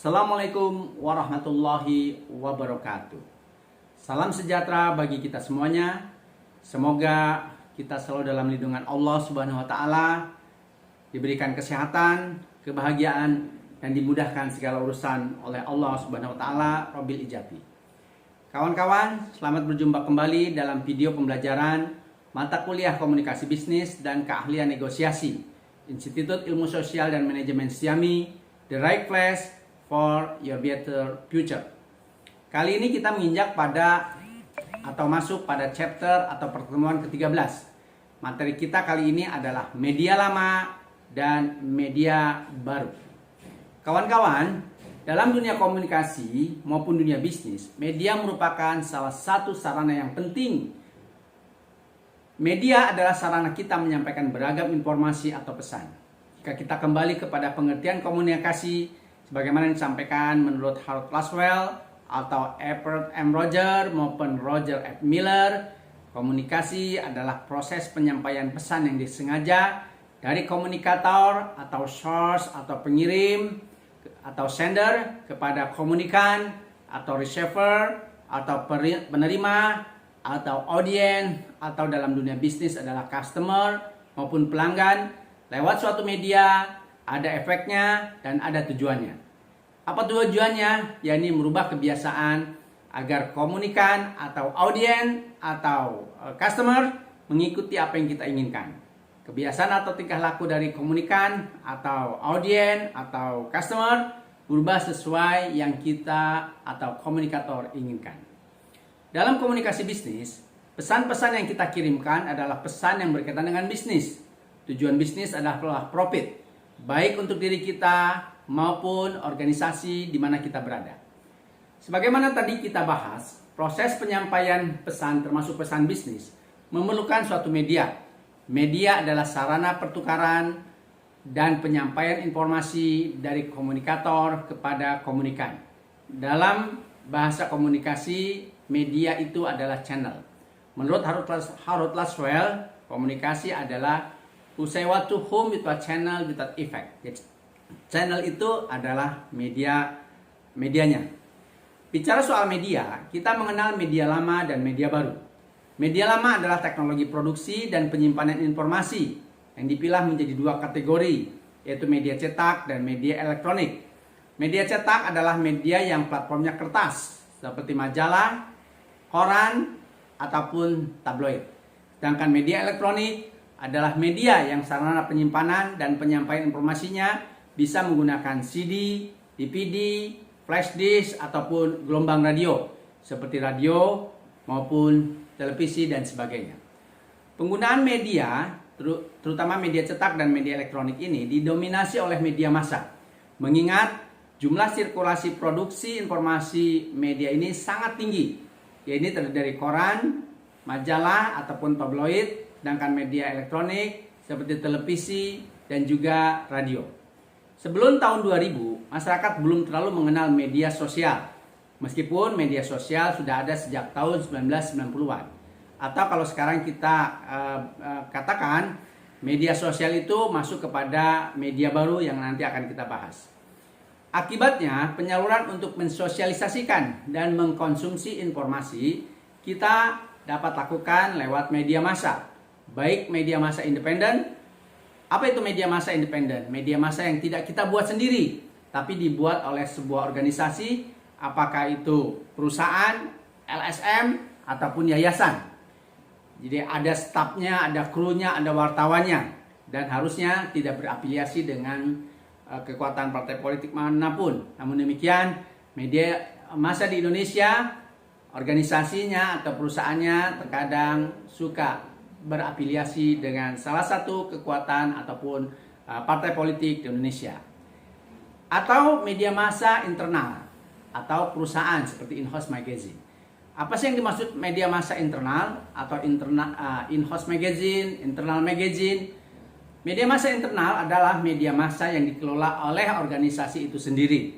Assalamualaikum warahmatullahi wabarakatuh. Salam sejahtera bagi kita semuanya. Semoga kita selalu dalam lindungan Allah Subhanahu wa taala, diberikan kesehatan, kebahagiaan, dan dimudahkan segala urusan oleh Allah Subhanahu wa taala Rabbil Ijati. Kawan-kawan, selamat berjumpa kembali dalam video pembelajaran mata kuliah Komunikasi Bisnis dan Keahlian Negosiasi Institut Ilmu Sosial dan Manajemen Siami, The Right Place for Your Better Future. Kali ini kita menginjak pada atau masuk pada chapter atau pertemuan ke-13. Materi kita kali ini adalah media lama dan media baru. Kawan-kawan, dalam dunia komunikasi maupun dunia bisnis, media merupakan salah satu sarana yang penting. Media adalah sarana kita menyampaikan beragam informasi atau pesan. Jika kita kembali kepada pengertian komunikasi sebagaimana disampaikan menurut Harold Laswell atau Everett M. Roger maupun Roger F. Miller, komunikasi adalah proses penyampaian pesan yang disengaja dari komunikator atau source atau pengirim atau sender kepada komunikan atau receiver atau penerima atau audiens atau dalam dunia bisnis adalah customer maupun pelanggan lewat suatu media. Ada efeknya dan ada tujuannya. Apa tujuannya? Yakni merubah kebiasaan agar komunikan atau audiens atau customer mengikuti apa yang kita inginkan. Kebiasaan atau tingkah laku dari komunikan atau audiens atau customer berubah sesuai yang kita atau komunikator inginkan. Dalam komunikasi bisnis, pesan-pesan yang kita kirimkan adalah pesan yang berkaitan dengan bisnis. Tujuan bisnis adalah profit, baik untuk diri kita maupun organisasi di mana kita berada. Sebagaimana tadi kita bahas, proses penyampaian pesan termasuk pesan bisnis memerlukan suatu media. Media adalah sarana pertukaran dan penyampaian informasi dari komunikator kepada komunikan. Dalam bahasa komunikasi, media itu adalah channel. Menurut Harold Laswell, komunikasi adalah say what to whom without channel without effect. Jadi, channel itu adalah medianya. Bicara soal media, kita mengenal media lama dan media baru. Media lama adalah teknologi produksi dan penyimpanan informasi yang dipilah menjadi dua kategori, yaitu media cetak dan media elektronik. Media cetak adalah media yang platformnya kertas, seperti majalah, koran, ataupun tabloid. Sedangkan media elektronik adalah media yang sarana penyimpanan dan penyampaian informasinya bisa menggunakan CD, DVD, flash disk, ataupun gelombang radio seperti radio maupun televisi dan sebagainya. Penggunaan media, terutama media cetak dan media elektronik ini didominasi oleh media massa. Mengingat jumlah sirkulasi produksi informasi media ini sangat tinggi, yaitu terdiri dari koran, majalah, ataupun tabloid. Sedangkan media elektronik seperti televisi dan juga radio. Sebelum tahun 2000, masyarakat belum terlalu mengenal media sosial. Meskipun media sosial sudah ada sejak tahun 1990-an. Atau kalau sekarang kita katakan media sosial itu masuk kepada media baru yang nanti akan kita bahas. Akibatnya, penyaluran untuk mensosialisasikan dan mengkonsumsi informasi kita dapat lakukan lewat media massa. Baik media massa independen. Apa itu media massa independen? Media massa yang tidak kita buat sendiri, tapi dibuat oleh sebuah organisasi, apakah itu perusahaan, LSM, ataupun yayasan. Jadi ada stafnya, ada krunya, ada wartawannya, dan harusnya tidak berafiliasi dengan kekuatan partai politik manapun. Namun demikian, media massa di Indonesia, organisasinya atau perusahaannya terkadang suka berafiliasi dengan salah satu kekuatan ataupun partai politik di Indonesia. Atau media massa internal atau perusahaan seperti in-house magazine. Apa sih yang dimaksud media massa internal atau in-house magazine, internal magazine? Media massa internal adalah media massa yang dikelola oleh organisasi itu sendiri,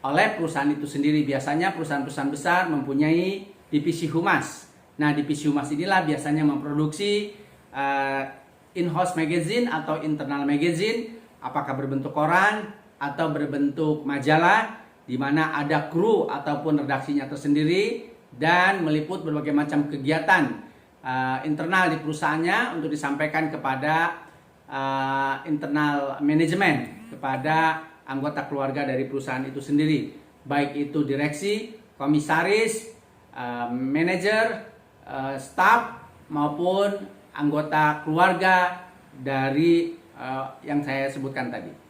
oleh perusahaan itu sendiri. Biasanya perusahaan-perusahaan besar mempunyai divisi humas. Nah, divisi humas inilah biasanya memproduksi in-house magazine atau internal magazine, apakah berbentuk koran atau berbentuk majalah di mana ada kru ataupun redaksinya tersendiri dan meliput berbagai macam kegiatan internal di perusahaannya untuk disampaikan kepada internal manajemen, kepada anggota keluarga dari perusahaan itu sendiri, baik itu direksi, komisaris, manajer, staf maupun anggota keluarga dari yang saya sebutkan tadi.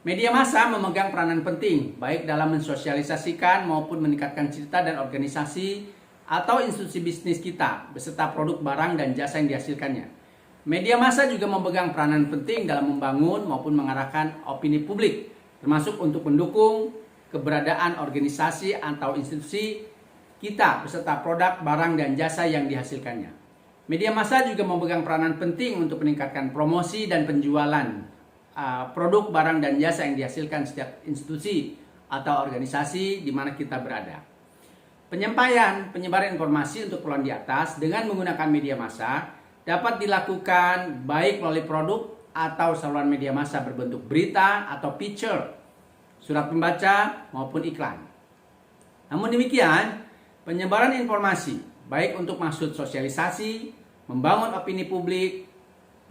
Media massa memegang peranan penting baik dalam mensosialisasikan maupun meningkatkan citra dan organisasi atau institusi bisnis kita beserta produk, barang, dan jasa yang dihasilkannya. Media massa juga memegang peranan penting dalam membangun maupun mengarahkan opini publik, termasuk untuk mendukung keberadaan organisasi atau institusi kita beserta produk, barang, dan jasa yang dihasilkannya. Media massa juga memegang peranan penting untuk meningkatkan promosi dan penjualan produk, barang, dan jasa yang dihasilkan setiap institusi atau organisasi di mana kita berada. Penyebaran informasi untuk keperluan di atas dengan menggunakan media massa dapat dilakukan baik melalui produk atau saluran media massa berbentuk berita atau picture, surat pembaca maupun iklan. Namun demikian, penyebaran informasi baik untuk maksud sosialisasi, membangun opini publik,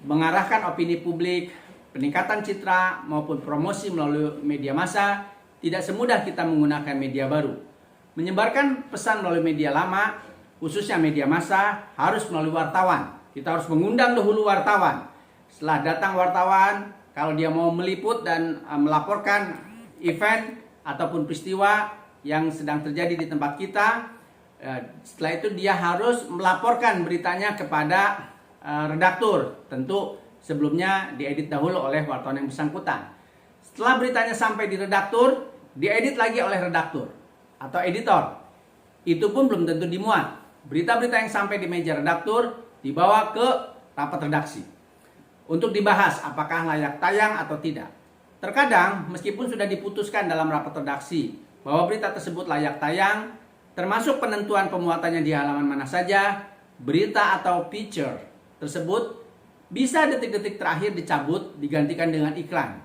mengarahkan opini publik, peningkatan citra maupun promosi melalui media massa tidak semudah kita menggunakan media baru. Menyebarkan pesan melalui media lama, khususnya media massa, harus melalui wartawan. Kita harus mengundang dahulu wartawan. Setelah datang wartawan, kalau dia mau meliput dan melaporkan event ataupun peristiwa yang sedang terjadi di tempat kita, setelah itu dia harus melaporkan beritanya kepada redaktur. Tentu sebelumnya diedit dahulu oleh wartawan yang bersangkutan. Setelah beritanya sampai di redaktur, diedit lagi oleh redaktur atau editor. Itu pun belum tentu dimuat. Berita-berita yang sampai di meja redaktur dibawa ke rapat redaksi untuk dibahas apakah layak tayang atau tidak. Terkadang meskipun sudah diputuskan dalam rapat redaksi bahwa berita tersebut layak tayang, termasuk penentuan pemuatannya di halaman mana saja, berita atau picture tersebut bisa detik-detik terakhir dicabut, digantikan dengan iklan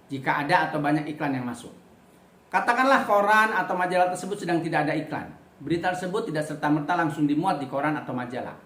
jika ada atau banyak iklan yang masuk. Katakanlah koran atau majalah tersebut sedang tidak ada iklan. Berita tersebut tidak serta-merta langsung dimuat di koran atau majalah,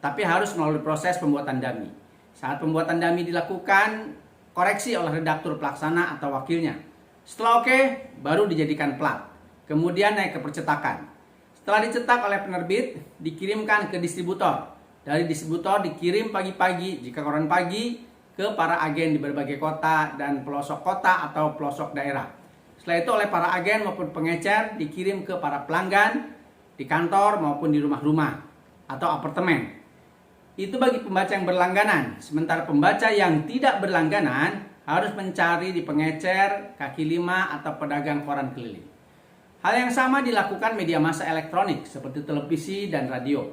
tapi harus melalui proses pembuatan dummy. Saat pembuatan dummy dilakukan, koreksi oleh redaktur pelaksana atau wakilnya. Setelah oke, baru dijadikan plat. Kemudian naik ke percetakan. Setelah dicetak oleh penerbit, dikirimkan ke distributor. Dari distributor dikirim pagi-pagi jika koran pagi ke para agen di berbagai kota dan pelosok kota atau pelosok daerah. Setelah itu oleh para agen maupun pengecer dikirim ke para pelanggan di kantor maupun di rumah-rumah atau apartemen. Itu bagi pembaca yang berlangganan. Sementara pembaca yang tidak berlangganan harus mencari di pengecer, kaki lima, atau pedagang koran keliling. Hal yang sama dilakukan media massa elektronik seperti televisi dan radio.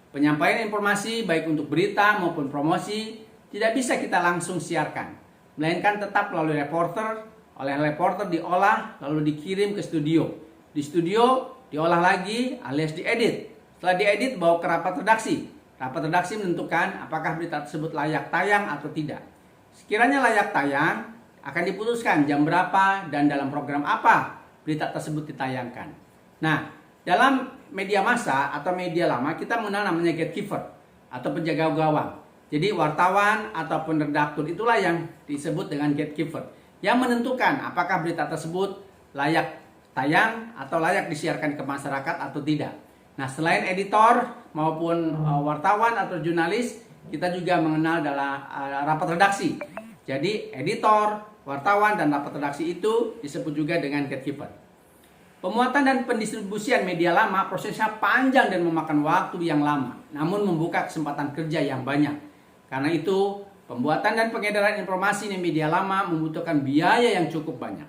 Penyampaian informasi baik untuk berita maupun promosi tidak bisa kita langsung siarkan, melainkan tetap melalui reporter. Oleh reporter diolah lalu dikirim ke studio. Di studio diolah lagi alias diedit. Setelah diedit bawa ke rapat redaksi. Rapat redaksi menentukan apakah berita tersebut layak tayang atau tidak. Sekiranya layak tayang, akan diputuskan jam berapa dan dalam program apa berita tersebut ditayangkan. Nah, dalam media massa atau media lama kita mengenal namanya gatekeeper atau penjaga gawang. Jadi wartawan ataupun redaktur itulah yang disebut dengan gatekeeper yang menentukan apakah berita tersebut layak tayang atau layak disiarkan ke masyarakat atau tidak. Nah, selain editor maupun wartawan atau jurnalis, kita juga mengenal dalam rapat redaksi. Jadi editor, wartawan, dan rapat redaksi itu disebut juga dengan gatekeeper. Pemuatan dan pendistribusian media lama prosesnya panjang dan memakan waktu yang lama, namun membuka kesempatan kerja yang banyak. Karena itu, pembuatan dan pengedaran informasi di media lama membutuhkan biaya yang cukup banyak.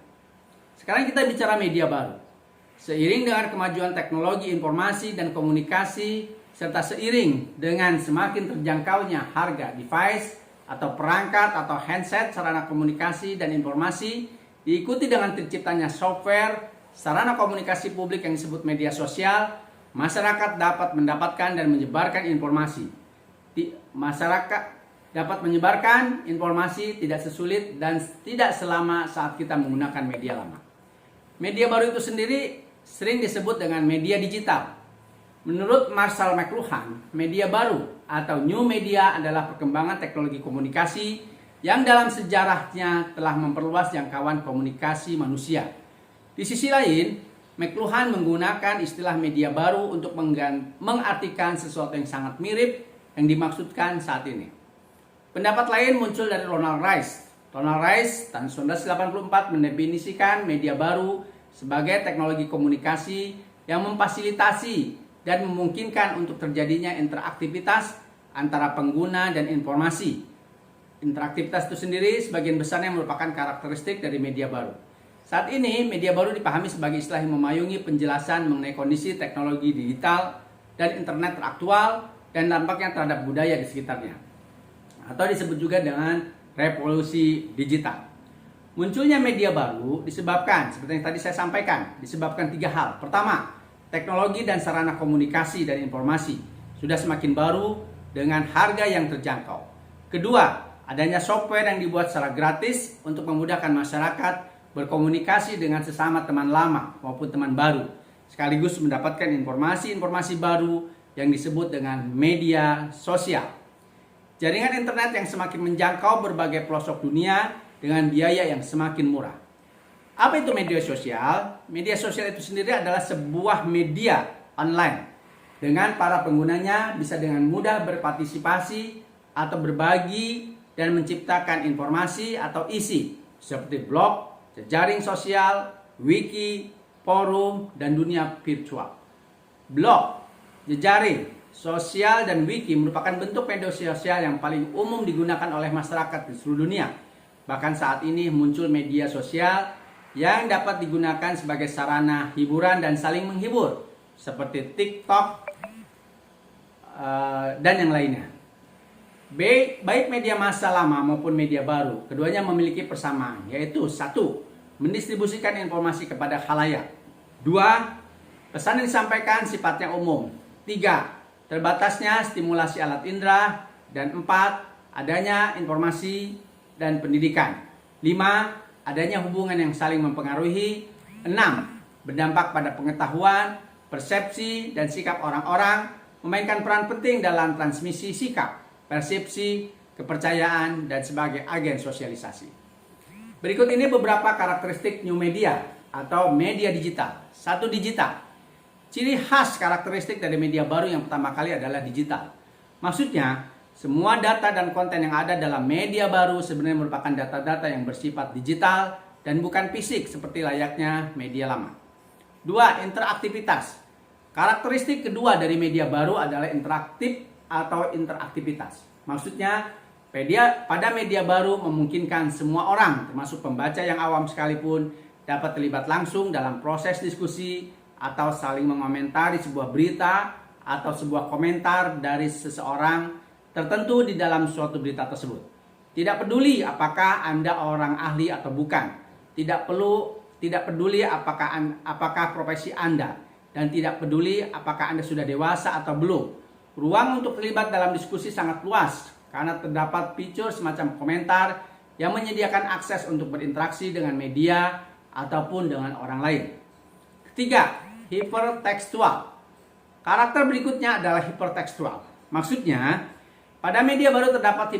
Sekarang kita bicara media baru. Seiring dengan kemajuan teknologi informasi dan komunikasi, serta seiring dengan semakin terjangkaunya harga device atau perangkat atau handset sarana komunikasi dan informasi, diikuti dengan terciptanya software sarana komunikasi publik yang disebut media sosial, masyarakat dapat mendapatkan dan menyebarkan informasi. Masyarakat dapat menyebarkan informasi tidak sesulit dan tidak selama saat kita menggunakan media lama. Media baru itu sendiri sering disebut dengan media digital. Menurut Marshall McLuhan, media baru atau new media adalah perkembangan teknologi komunikasi yang dalam sejarahnya telah memperluas jangkauan komunikasi manusia. Di sisi lain, McLuhan menggunakan istilah media baru untuk mengartikan sesuatu yang sangat mirip yang dimaksudkan saat ini. Pendapat lain muncul dari Ronald Rice. Ronald Rice tahun 1984 mendefinisikan media baru sebagai teknologi komunikasi yang memfasilitasi dan memungkinkan untuk terjadinya interaktivitas antara pengguna dan informasi. Interaktivitas itu sendiri sebagian besarnya merupakan karakteristik dari media baru. Saat ini, media baru dipahami sebagai istilah yang memayungi penjelasan mengenai kondisi teknologi digital dan internet teraktual dan dampaknya terhadap budaya di sekitarnya. Atau disebut juga dengan revolusi digital. Munculnya media baru disebabkan, seperti yang tadi saya sampaikan, disebabkan 3 hal. Pertama, teknologi dan sarana komunikasi dan informasi sudah semakin baru dengan harga yang terjangkau. Kedua, adanya software yang dibuat secara gratis untuk memudahkan masyarakat berkomunikasi dengan sesama teman lama maupun teman baru, sekaligus mendapatkan informasi-informasi baru yang disebut dengan media sosial. Jaringan internet yang semakin menjangkau berbagai pelosok dunia dengan biaya yang semakin murah. Apa itu media sosial? Media sosial itu sendiri adalah sebuah media online dengan para penggunanya bisa dengan mudah berpartisipasi atau berbagi dan menciptakan informasi atau isi seperti blog, jejaring sosial, wiki, forum, dan dunia virtual. Blog, jejaring sosial, dan wiki merupakan bentuk media sosial yang paling umum digunakan oleh masyarakat di seluruh dunia. Bahkan saat ini muncul media sosial yang dapat digunakan sebagai sarana hiburan dan saling menghibur, seperti TikTok dan yang lainnya. Baik media massa lama maupun media baru, keduanya memiliki persamaan, yaitu 1. Mendistribusikan informasi kepada khalayak. 2. Pesan yang disampaikan sifatnya umum. 3. Terbatasnya stimulasi alat indera. Dan 4. Adanya informasi dan pendidikan. 5. Adanya hubungan yang saling mempengaruhi. 6. Berdampak pada pengetahuan, persepsi, dan sikap orang-orang, memainkan peran penting dalam transmisi sikap, persepsi, kepercayaan, dan sebagai agen sosialisasi. Berikut ini beberapa karakteristik new media atau media digital. 1. Digital. Ciri khas karakteristik dari media baru yang pertama kali adalah digital. Maksudnya, semua data dan konten yang ada dalam media baru sebenarnya merupakan data-data yang bersifat digital dan bukan fisik seperti layaknya media lama. 2. Interaktivitas. Karakteristik kedua dari media baru adalah interaktif atau interaktivitas. Maksudnya, pada media baru memungkinkan semua orang, termasuk pembaca yang awam sekalipun, dapat terlibat langsung dalam proses diskusi atau saling mengomentari sebuah berita atau sebuah komentar dari seseorang tertentu di dalam suatu berita tersebut. Tidak peduli apakah Anda orang ahli atau bukan. Tidak peduli apakah profesi Anda, dan tidak peduli apakah Anda sudah dewasa atau belum. Ruang untuk terlibat dalam diskusi sangat luas karena terdapat fitur semacam komentar yang menyediakan akses untuk berinteraksi dengan media ataupun dengan orang lain. Ketiga, hipertekstual. Karakter berikutnya adalah hipertekstual. Maksudnya, pada media baru terdapat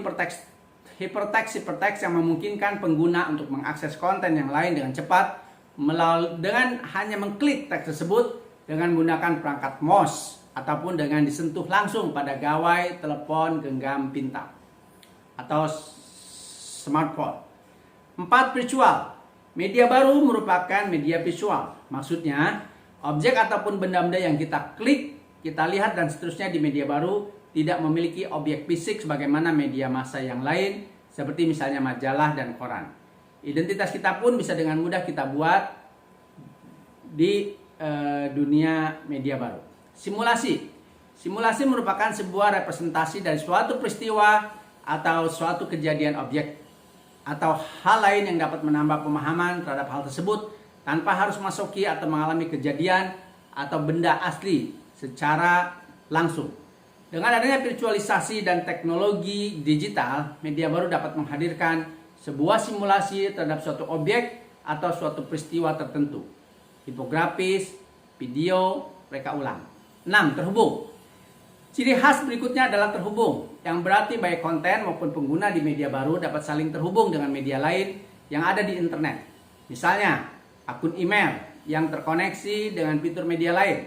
hiperteks yang memungkinkan pengguna untuk mengakses konten yang lain dengan cepat dengan hanya mengklik teks tersebut dengan menggunakan perangkat mouse ataupun dengan disentuh langsung pada gawai telepon genggam pintar atau smartphone. 4. Visual. Media baru merupakan media visual. Maksudnya, objek ataupun benda-benda yang kita klik, kita lihat dan seterusnya di media baru tidak memiliki objek fisik sebagaimana media massa yang lain seperti misalnya majalah dan koran. Identitas kita pun bisa dengan mudah kita buat di dunia media baru. Simulasi. Simulasi merupakan sebuah representasi dari suatu peristiwa atau suatu kejadian objek atau hal lain yang dapat menambah pemahaman terhadap hal tersebut tanpa harus memasuki atau mengalami kejadian atau benda asli secara langsung. Dengan adanya virtualisasi dan teknologi digital, media baru dapat menghadirkan sebuah simulasi terhadap suatu objek atau suatu peristiwa tertentu. infografis, video, reka ulang. 6. Terhubung. Ciri khas berikutnya adalah terhubung, yang berarti baik konten maupun pengguna di media baru dapat saling terhubung dengan media lain yang ada di internet. Misalnya, akun email yang terkoneksi dengan fitur media lain,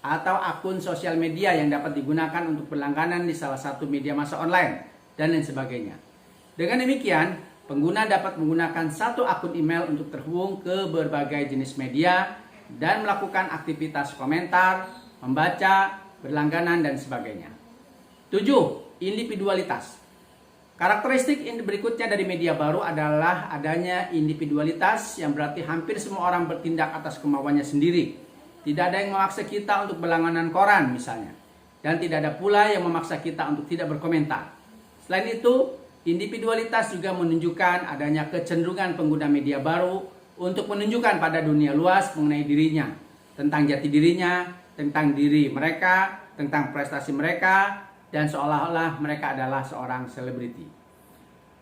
atau akun sosial media yang dapat digunakan untuk berlangganan di salah satu media massa online, dan lain sebagainya. Dengan demikian, pengguna dapat menggunakan satu akun email untuk terhubung ke berbagai jenis media dan melakukan aktivitas komentar, membaca, berlangganan, dan sebagainya. 7. Individualitas. Karakteristik berikutnya dari media baru adalah adanya individualitas, yang berarti hampir semua orang bertindak atas kemauannya sendiri. Tidak ada yang memaksa kita untuk berlangganan koran misalnya. Dan tidak ada pula yang memaksa kita untuk tidak berkomentar. Selain itu, individualitas juga menunjukkan adanya kecenderungan pengguna media baru untuk menunjukkan pada dunia luas mengenai dirinya, tentang jati dirinya, tentang diri mereka, tentang prestasi mereka, dan seolah-olah mereka adalah seorang selebriti.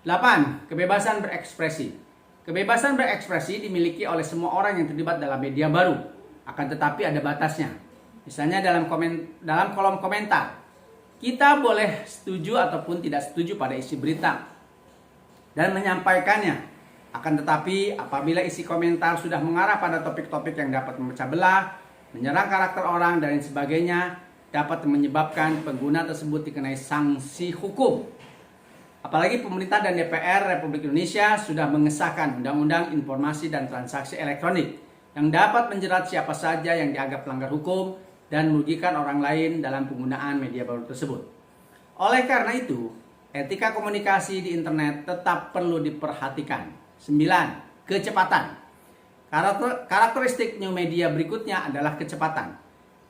8. Kebebasan berekspresi. Kebebasan berekspresi dimiliki oleh semua orang yang terlibat dalam media baru, akan tetapi ada batasnya. Misalnya dalam kolom komentar, kita boleh setuju ataupun tidak setuju pada isi berita dan menyampaikannya. Akan tetapi apabila isi komentar sudah mengarah pada topik-topik yang dapat memecah belah, menyerang karakter orang, dan lain sebagainya, dapat menyebabkan pengguna tersebut dikenai sanksi hukum. Apalagi pemerintah dan DPR Republik Indonesia sudah mengesahkan Undang-Undang Informasi dan Transaksi Elektronik yang dapat menjerat siapa saja yang dianggap pelanggar hukum dan merugikan orang lain dalam penggunaan media baru tersebut. Oleh karena itu, etika komunikasi di internet tetap perlu diperhatikan. 9. Kecepatan. Karakteristik new media berikutnya adalah kecepatan.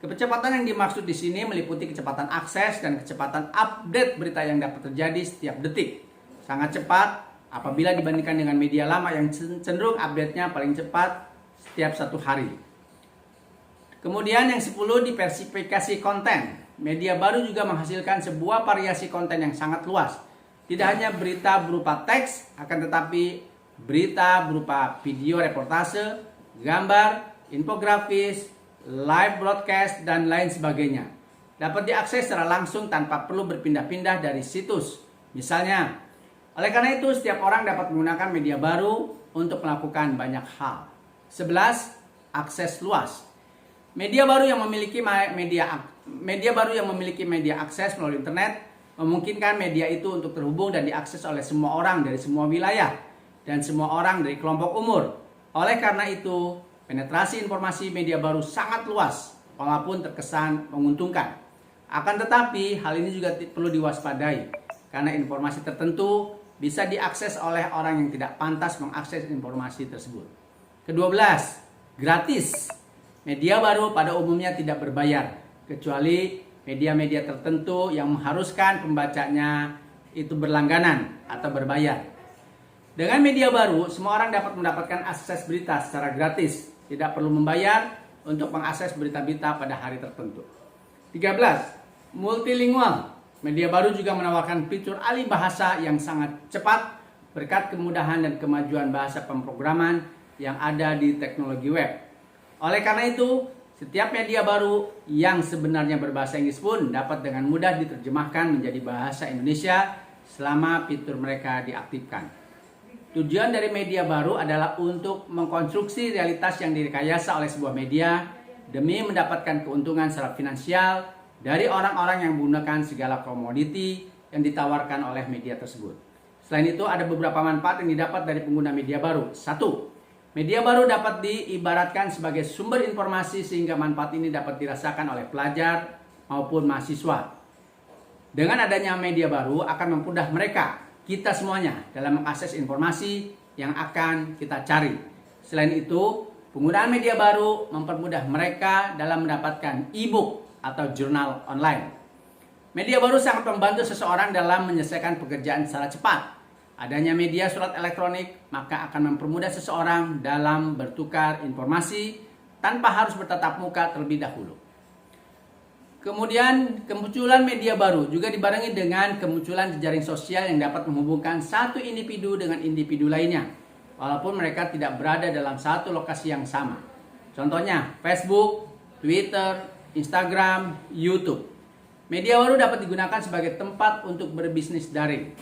Kecepatan yang dimaksud di sini meliputi kecepatan akses dan kecepatan update berita yang dapat terjadi setiap detik. Sangat cepat apabila dibandingkan dengan media lama yang cenderung update-nya paling cepat setiap 1 hari. Kemudian yang 10, diversifikasi konten. Media baru juga menghasilkan sebuah variasi konten yang sangat luas. Tidak hanya berita berupa teks, akan tetapi berita berupa video reportase, gambar, infografis, live broadcast, dan lain sebagainya. Dapat diakses secara langsung tanpa perlu berpindah-pindah dari situs. Misalnya, oleh karena itu setiap orang dapat menggunakan media baru untuk melakukan banyak hal. 11. Akses luas. Media baru yang memiliki media akses melalui internet memungkinkan media itu untuk terhubung dan diakses oleh semua orang dari semua wilayah dan semua orang dari kelompok umur. Oleh karena itu, penetrasi informasi media baru sangat luas, walaupun terkesan menguntungkan. Akan tetapi, hal ini juga perlu diwaspadai, karena informasi tertentu bisa diakses oleh orang yang tidak pantas mengakses informasi tersebut. Ke-12, gratis. Media baru pada umumnya tidak berbayar, kecuali media-media tertentu yang mengharuskan pembacanya itu berlangganan atau berbayar. Dengan media baru, semua orang dapat mendapatkan akses berita secara gratis, tidak perlu membayar untuk mengakses berita-berita pada hari tertentu. 13. Multilingual. Media baru juga menawarkan fitur alih bahasa yang sangat cepat berkat kemudahan dan kemajuan bahasa pemrograman yang ada di teknologi web. Oleh karena itu, setiap media baru yang sebenarnya berbahasa Inggris pun dapat dengan mudah diterjemahkan menjadi bahasa Indonesia selama fitur mereka diaktifkan. Tujuan dari media baru adalah untuk mengkonstruksi realitas yang direkayasa oleh sebuah media demi mendapatkan keuntungan secara finansial dari orang-orang yang menggunakan segala komoditi yang ditawarkan oleh media tersebut. Selain itu, ada beberapa manfaat yang didapat dari pengguna media baru. 1. Media baru dapat diibaratkan sebagai sumber informasi sehingga manfaat ini dapat dirasakan oleh pelajar maupun mahasiswa. Dengan adanya media baru akan mempermudah mereka, kita semuanya, dalam mengakses informasi yang akan kita cari. Selain itu, penggunaan media baru mempermudah mereka dalam mendapatkan e-book atau jurnal online. Media baru sangat membantu seseorang dalam menyelesaikan pekerjaan secara cepat. Adanya media surat elektronik maka akan mempermudah seseorang dalam bertukar informasi tanpa harus bertatap muka terlebih dahulu. Kemudian kemunculan media baru juga dibarengi dengan kemunculan jejaring sosial yang dapat menghubungkan satu individu dengan individu lainnya, walaupun mereka tidak berada dalam satu lokasi yang sama. Contohnya Facebook, Twitter, Instagram, YouTube. Media baru dapat digunakan sebagai tempat untuk berbisnis daring.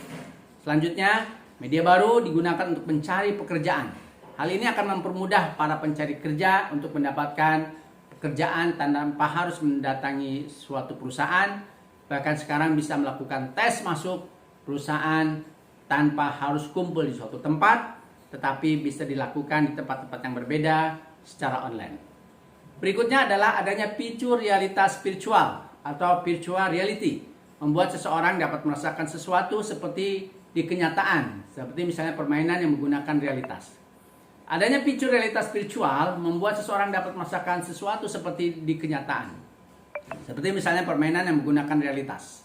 Selanjutnya, media baru digunakan untuk mencari pekerjaan. Hal ini akan mempermudah para pencari kerja untuk mendapatkan pekerjaan tanpa harus mendatangi suatu perusahaan. Bahkan sekarang bisa melakukan tes masuk perusahaan tanpa harus kumpul di suatu tempat, tetapi bisa dilakukan di tempat-tempat yang berbeda secara online. Berikutnya adalah adanya fitur realitas virtual atau virtual reality, membuat seseorang dapat merasakan sesuatu seperti di kenyataan, seperti misalnya permainan yang menggunakan realitas. Adanya fitur realitas virtual membuat seseorang dapat merasakan sesuatu seperti di kenyataan, seperti misalnya permainan yang menggunakan realitas.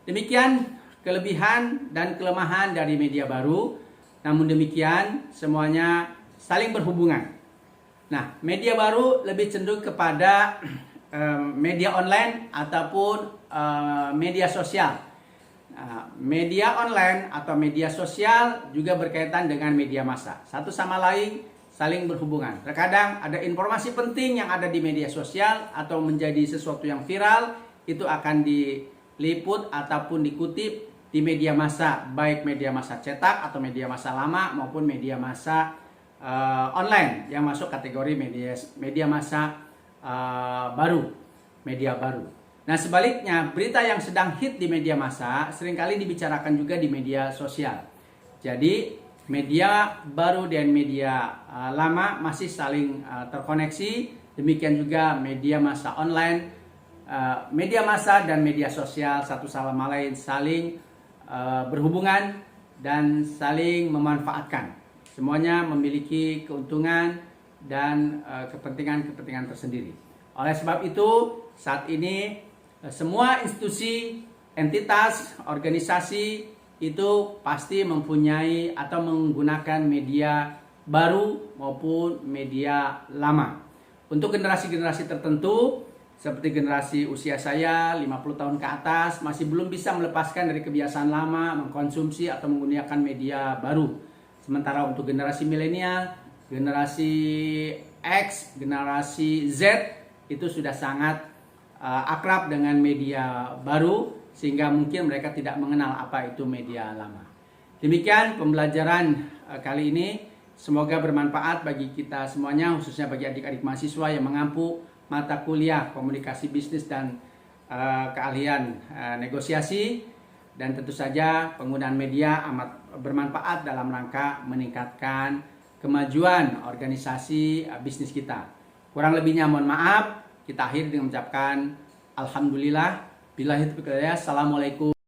Demikian kelebihan dan kelemahan dari media baru. Namun demikian, semuanya saling berhubungan. Nah, media baru lebih cenderung kepada media online ataupun media sosial. Media online atau media sosial juga berkaitan dengan media massa. Satu sama lain saling berhubungan. Terkadang ada informasi penting yang ada di media sosial atau menjadi sesuatu yang viral, itu akan diliput ataupun dikutip di media massa, baik media massa cetak atau media massa lama maupun media massa online yang masuk kategori media massa baru, media baru. Nah, sebaliknya, berita yang sedang hit di media massa seringkali dibicarakan juga di media sosial. Jadi, media baru dan media lama masih saling terkoneksi. Demikian juga media massa online, media massa dan media sosial satu sama lain saling berhubungan dan saling memanfaatkan. Semuanya memiliki keuntungan dan kepentingan-kepentingan tersendiri. Oleh sebab itu, saat ini semua institusi, entitas, organisasi itu pasti mempunyai atau menggunakan media baru maupun media lama. Untuk generasi-generasi tertentu, seperti generasi usia saya 50 tahun ke atas, masih belum bisa melepaskan dari kebiasaan lama mengkonsumsi atau menggunakan media baru. Sementara untuk generasi milenial, generasi X, generasi Z itu sudah sangat akrab dengan media baru, sehingga mungkin mereka tidak mengenal apa itu media lama. Demikian pembelajaran kali ini. Semoga bermanfaat bagi kita semuanya, khususnya bagi adik-adik mahasiswa yang mengampu mata kuliah komunikasi bisnis dan keahlian negosiasi. Dan tentu saja penggunaan media amat bermanfaat dalam rangka meningkatkan kemajuan organisasi bisnis kita. Kurang lebihnya mohon maaf. Kita akhiri dengan mengucapkan alhamdulillah. Billahi taufiq wal hidayah. Assalamualaikum.